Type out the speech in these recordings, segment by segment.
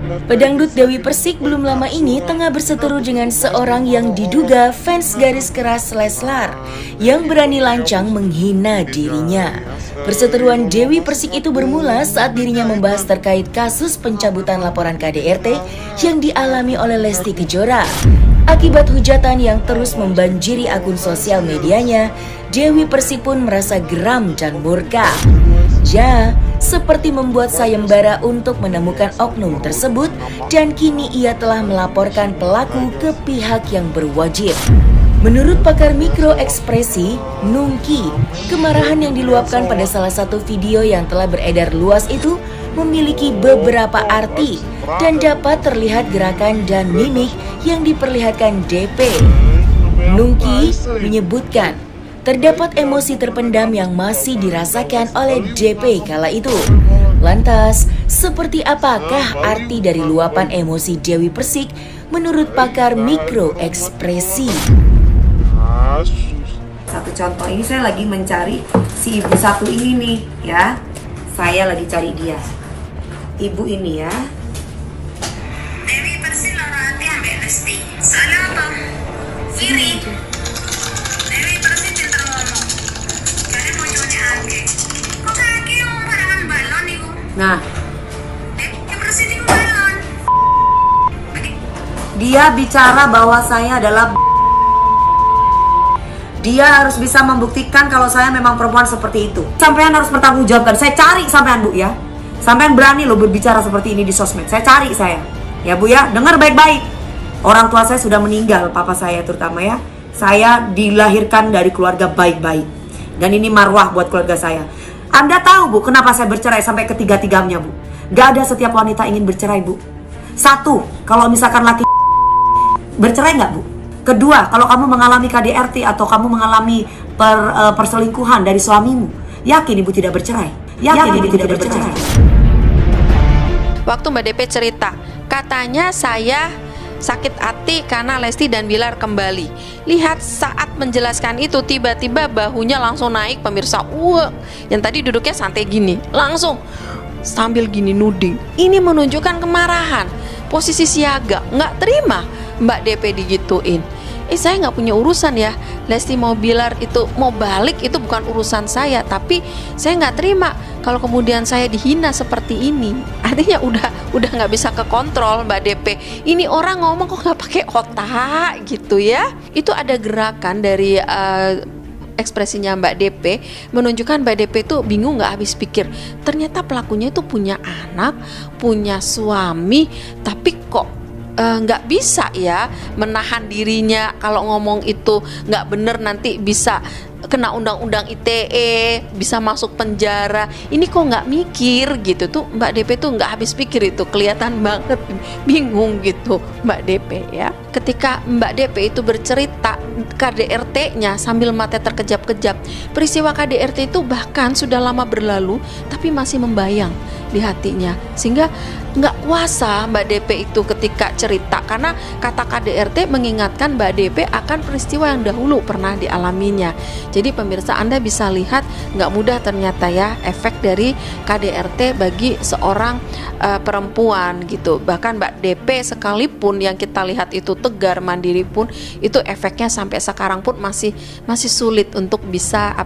Pedangdut Dewi Persik belum lama ini tengah berseteru dengan seorang yang diduga fans garis keras Leslar yang berani lancang menghina dirinya. Perseteruan Dewi Persik itu bermula saat dirinya membahas terkait kasus pencabutan laporan KDRT yang dialami oleh Lesti Kejora. Akibat hujatan yang terus membanjiri akun sosial medianya, Dewi Persik pun merasa geram dan murka. Ya, seperti membuat sayembara untuk menemukan oknum tersebut dan kini ia telah melaporkan pelaku ke pihak yang berwajib. Menurut pakar mikroekspresi, Nungki, kemarahan yang diluapkan pada salah satu video yang telah beredar luas itu memiliki beberapa arti dan dapat terlihat gerakan dan mimik yang diperlihatkan DP. Nungki menyebutkan terdapat emosi terpendam yang masih dirasakan oleh DP kala itu. Lantas, seperti apakah arti dari luapan emosi Dewi Persik menurut pakar mikroekspresi? Satu contoh, ini saya lagi mencari si ibu satu ini nih ya. Saya lagi cari dia. Ibu ini ya. Dewi Persik loro hati ambek Lesti. Soalnya apa? Iri. Dewi Persik pinter ngomong. Jadi bojone Angge. Kok kaki yang barengan balon iku? Nah, Dewi Persik iku balon. dia bicara bahwa saya adalah dia harus bisa membuktikan kalau saya memang perempuan seperti itu. Sampean harus bertanggung jawabkan. Saya cari sampean, Bu ya. Sampean berani loh berbicara seperti ini di sosmed. Saya cari saya. Ya Bu ya, dengar baik-baik. Orang tua saya sudah meninggal, papa saya terutama ya. Saya dilahirkan dari keluarga baik-baik. Dan ini marwah buat keluarga saya. Anda tahu Bu, kenapa saya bercerai sampai ketiga-tiganya Bu? Gak ada setiap wanita ingin bercerai Bu. Satu, kalau misalkan laki bercerai nggak Bu? Kedua, kalau kamu mengalami KDRT atau kamu mengalami perselingkuhan dari suamimu, yakin ibu tidak bercerai? Yakin ibu tidak bercerai? Waktu Mbak DP cerita, katanya saya sakit hati karena Lesti dan Bilar kembali. Lihat saat menjelaskan itu tiba-tiba bahunya langsung naik pemirsa. Yang tadi duduknya santai gini, langsung sambil gini nuding. Ini menunjukkan kemarahan, posisi siaga, nggak terima Mbak DP digituin. Saya nggak punya urusan ya, Lesti mau Bilar itu mau balik itu bukan urusan saya, tapi saya nggak terima kalau kemudian saya dihina seperti ini. Artinya udah nggak bisa kekontrol Mbak DP. Ini orang ngomong kok nggak pakai otak gitu ya. Itu ada gerakan dari ekspresinya Mbak DP menunjukkan Mbak DP itu bingung, nggak habis pikir. Ternyata pelakunya itu punya anak, punya suami, tapi kok nggak bisa ya menahan dirinya. Kalau ngomong itu nggak bener nanti bisa kena undang-undang ITE, bisa masuk penjara. Ini kok nggak mikir gitu tuh Mbak DP tuh nggak habis pikir, itu kelihatan banget bingung gitu Mbak DP ya. Ketika Mbak DP itu bercerita KDRT-nya sambil mata terkejap-kejap, peristiwa KDRT itu bahkan sudah lama berlalu tapi masih membayang di hatinya, sehingga nggak kuasa Mbak DP itu ketika cerita, karena kata KDRT mengingatkan Mbak DP akan peristiwa yang dahulu pernah dialaminya. Jadi pemirsa, Anda bisa lihat nggak mudah ternyata ya efek dari KDRT bagi seorang perempuan gitu. Bahkan Mbak DP sekalipun yang kita lihat itu tegar mandiri pun, itu efeknya sampai sekarang pun masih sulit untuk bisa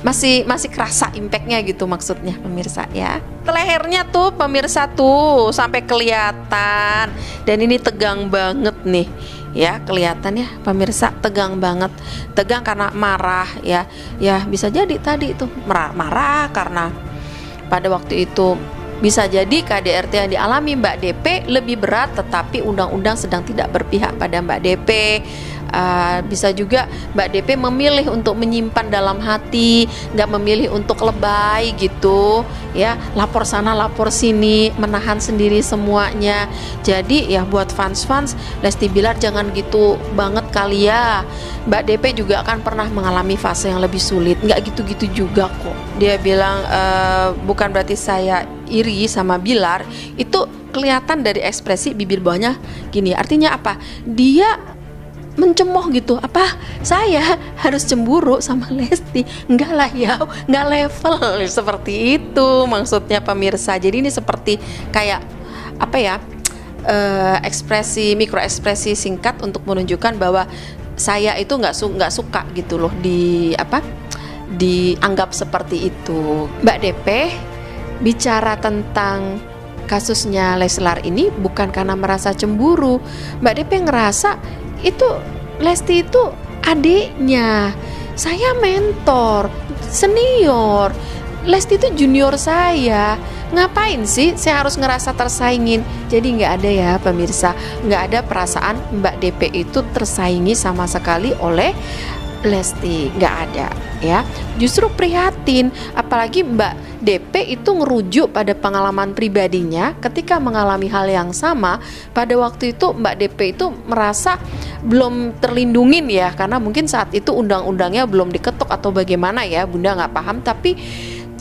masih kerasa impactnya gitu maksudnya pemirsa ya. Lehernya tuh pemirsa tuh sampai kelihatan, dan ini tegang banget nih ya, kelihatan ya pemirsa, tegang banget. Tegang karena marah ya bisa jadi tadi itu marah karena pada waktu itu bisa jadi KDRT yang dialami Mbak DP lebih berat, tetapi undang-undang sedang tidak berpihak pada Mbak DP. Bisa juga Mbak DP memilih untuk menyimpan dalam hati, nggak memilih untuk lebay gitu ya, lapor sana lapor sini, menahan sendiri semuanya. Jadi ya buat fans Lesti Bilar jangan gitu banget kali ya. Mbak DP juga akan pernah mengalami fase yang lebih sulit, nggak gitu-gitu juga kok. Dia bilang bukan berarti saya iri sama Bilar, itu kelihatan dari ekspresi bibir bawahnya gini. Artinya apa? Dia mencemooh gitu, apa saya harus cemburu sama Lesti? Enggak lah ya, enggak level seperti itu maksudnya pemirsa. Jadi ini seperti kayak apa ya, mikro ekspresi singkat untuk menunjukkan bahwa saya itu nggak suka gitu loh dianggap seperti itu. Mbak DP bicara tentang kasusnya Leslar ini bukan karena merasa cemburu. Mbak DP ngerasa itu Lesti itu adiknya, saya mentor, senior, Lesti itu junior saya. Ngapain sih saya harus ngerasa tersaingin? Jadi nggak ada ya pemirsa, nggak ada perasaan Mbak DP itu tersaingi sama sekali oleh Lesti, nggak ada ya. Justru prihatin, apalagi Mbak DP itu ngerujuk pada pengalaman pribadinya ketika mengalami hal yang sama. Pada waktu itu Mbak DP itu merasa belum terlindungin ya, karena mungkin saat itu undang-undangnya belum diketok atau bagaimana ya, Bunda nggak paham. Tapi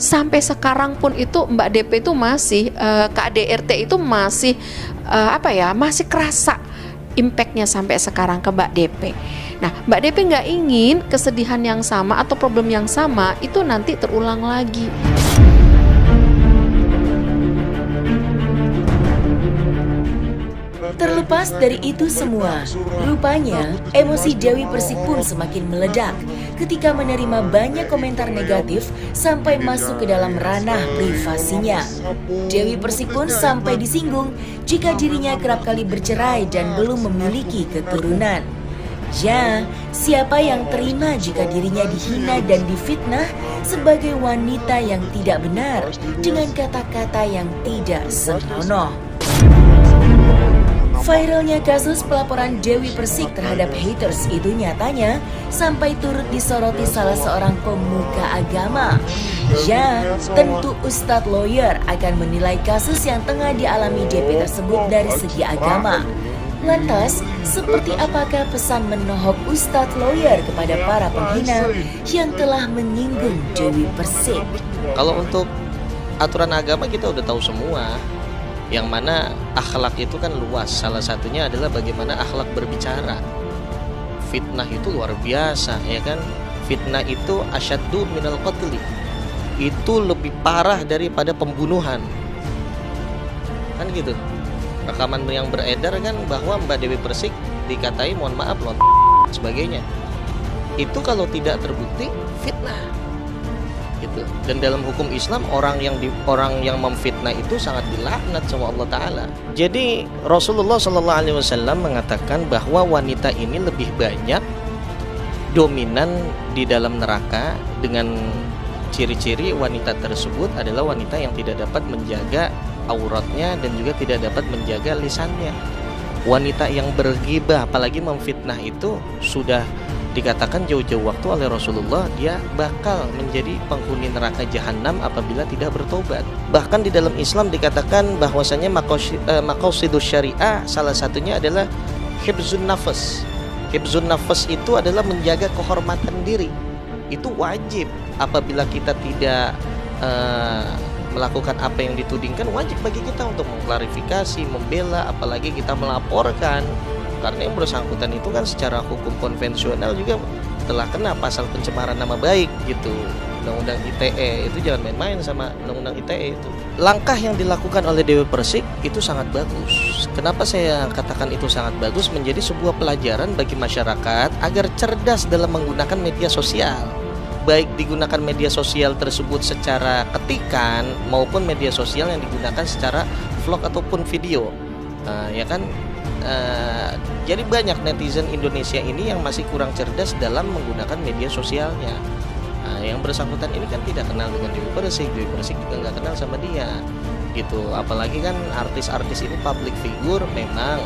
sampai sekarang pun itu Mbak DP itu masih KDRT itu masih masih kerasa impactnya sampai sekarang ke Mbak DP. Nah, Mbak DP nggak ingin kesedihan yang sama atau problem yang sama itu nanti terulang lagi. Terlepas dari itu semua, rupanya emosi Dewi Persik pun semakin meledak ketika menerima banyak komentar negatif sampai masuk ke dalam ranah privasinya. Dewi Persik pun sampai disinggung jika dirinya kerap kali bercerai dan belum memiliki keturunan. Ya, siapa yang terima jika dirinya dihina dan difitnah sebagai wanita yang tidak benar dengan kata-kata yang tidak senonoh? Viralnya kasus pelaporan Dewi Persik terhadap haters itu nyatanya sampai turut disoroti salah seorang pemuka agama. Ya, tentu Ustadz Lawyer akan menilai kasus yang tengah dialami DP tersebut dari segi agama. Lantas, seperti apakah pesan menohok Ustadz Lawyer kepada para penghina yang telah menyinggung Dewi Persik? Kalau untuk aturan agama kita udah tahu semua. Yang mana akhlak itu kan luas. Salah satunya adalah bagaimana akhlak berbicara. Fitnah itu luar biasa, ya kan? Fitnah itu asyaddu minal qatli. Itu lebih parah daripada pembunuhan. Kan gitu. Rekaman yang beredar kan bahwa Mbak Dewi Persik dikatai mohon maaf sebagainya. Itu kalau tidak terbukti fitnah. Gitu. Dan dalam hukum Islam orang yang memfitnah itu sangat dilaknat sama Allah Ta'ala. Jadi Rasulullah SAW mengatakan bahwa wanita ini lebih banyak dominan di dalam neraka, dengan ciri-ciri wanita tersebut adalah wanita yang tidak dapat menjaga auratnya dan juga tidak dapat menjaga lisannya. Wanita yang berghibah apalagi memfitnah itu sudah dikatakan jauh-jauh waktu oleh Rasulullah dia bakal menjadi penghuni neraka jahanam apabila tidak bertobat. Bahkan di dalam Islam dikatakan bahwasanya maqasidus syariah salah satunya adalah hibzun nafas. Hibzun nafas itu adalah menjaga kehormatan diri. Itu wajib. Apabila kita tidak melakukan apa yang ditudingkan, wajib bagi kita untuk mengklarifikasi, membela, apalagi kita melaporkan. Karena yang bersangkutan itu kan secara hukum konvensional juga telah kena pasal pencemaran nama baik gitu. Undang-undang ITE itu jangan main-main sama undang-undang ITE itu. Langkah yang dilakukan oleh Dewi Persik itu sangat bagus. Kenapa saya katakan itu sangat bagus? Menjadi sebuah pelajaran bagi masyarakat agar cerdas dalam menggunakan media sosial. Baik digunakan media sosial tersebut secara ketikan maupun media sosial yang digunakan secara vlog ataupun video. Ya kan? Jadi banyak netizen Indonesia ini yang masih kurang cerdas dalam menggunakan media sosialnya. Yang bersangkutan ini kan tidak kenal dengan Dewi Persik juga nggak kenal sama dia, gitu. Apalagi kan artis-artis ini public figure, memang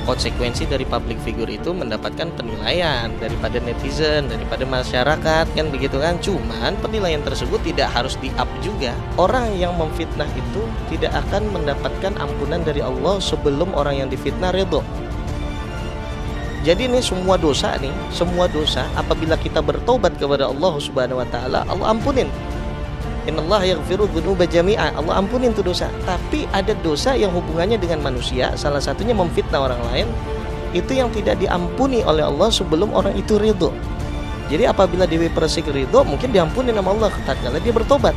konsekuensi dari public figure itu mendapatkan penilaian daripada netizen, daripada masyarakat, kan begitu kan. Cuman penilaian tersebut tidak harus di-up juga. Orang yang memfitnah itu tidak akan mendapatkan ampunan dari Allah sebelum orang yang difitnah ridho. Jadi ini semua dosa apabila kita bertobat kepada Allah Subhanahu wa taala, Allah ampunin. Innallaha yaghfiru dzunuba jami'a. Allah ampunin itu dosa. Tapi ada dosa yang hubungannya dengan manusia, salah satunya memfitnah orang lain, itu yang tidak diampuni oleh Allah sebelum orang itu ridho. Jadi apabila Dewi Persik ridho, mungkin diampuni sama Allah tatkala dia bertobat.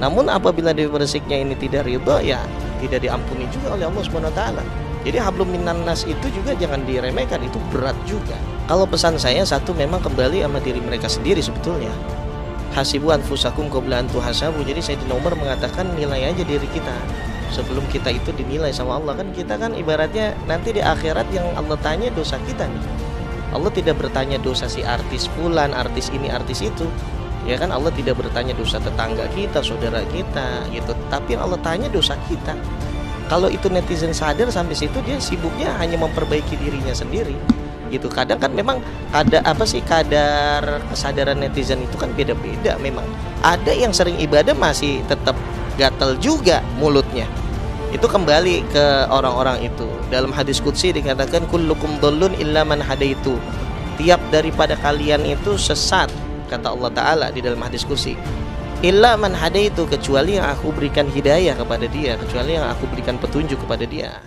Namun apabila Dewi Persiknya ini tidak ridho, ya tidak diampuni juga oleh Allah Subhanahu wa taala. Jadi hablum minan nas itu juga jangan diremehkan, itu berat juga. Kalau pesan saya satu, memang kembali sama diri mereka sendiri sebetulnya. Hasibu anfusakum qabla an tuhasabu. Jadi Sayyidina Umar mengatakan nilai aja diri kita sebelum kita itu dinilai sama Allah. Kan kita kan ibaratnya nanti di akhirat yang Allah tanya dosa kita nih. Allah tidak bertanya dosa si artis fulan, artis ini, artis itu. Ya kan, Allah tidak bertanya dosa tetangga kita, saudara kita gitu. Tapi yang Allah tanya dosa kita. Kalau itu netizen sadar sampai situ, dia sibuknya hanya memperbaiki dirinya sendiri. Gitu. Kadang kan memang kadar kesadaran netizen itu kan beda-beda memang. Ada yang sering ibadah masih tetap gatal juga mulutnya. Itu kembali ke orang-orang itu. Dalam hadis qudsi dikatakan kullukum dhallun illa man hadaitu. Tiap daripada kalian itu sesat, kata Allah Ta'ala di dalam hadis qudsi. Illa man hadaitu, kecuali yang aku berikan hidayah kepada dia, kecuali yang aku berikan petunjuk kepada dia.